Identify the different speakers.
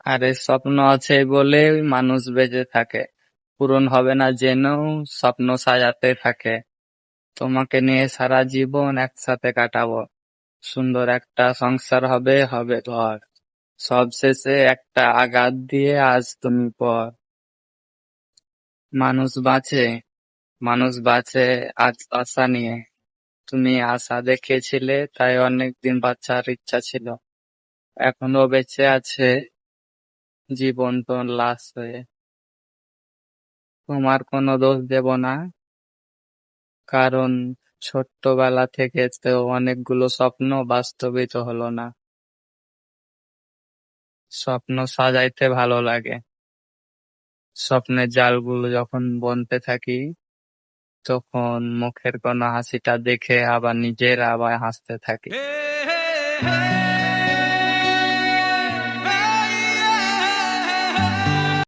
Speaker 1: আরে স্বপ্ন আছে বলেই মানুষ বেঁচে থাকে, পূরণ হবে না জেনেও স্বপ্ন সাজাতে থাকে। তোমাকে নিয়ে সারা জীবন একসাথে কাটাবো, সুন্দর একটা সংসার হবে, হবে ঘর। সব শেষে একটা আঘাত দিয়ে আজ তুমি পর। মানুষ বাঁচে, মানুষ বাঁচে আজ আশা নিয়ে। তুমি আশা দেখিয়েছিলে, তাই অনেকদিন বাঁচার ইচ্ছা ছিল। এখনো বেঁচে আছে জীবন তো লাশ হয়ে। তোমার কোনো দোষ দেব না, কারণ ছোট্টবেলা থেকে তো অনেকগুলো স্বপ্ন বাস্তবিত হলো না। স্বপ্ন সাজাইতে ভালো লাগে, স্বপ্নের জালগুলো যখন বুনতে থাকি, তখন মুখের কোণ হাসিটা দেখে আবার নিজের আবার হাসতে থাকি।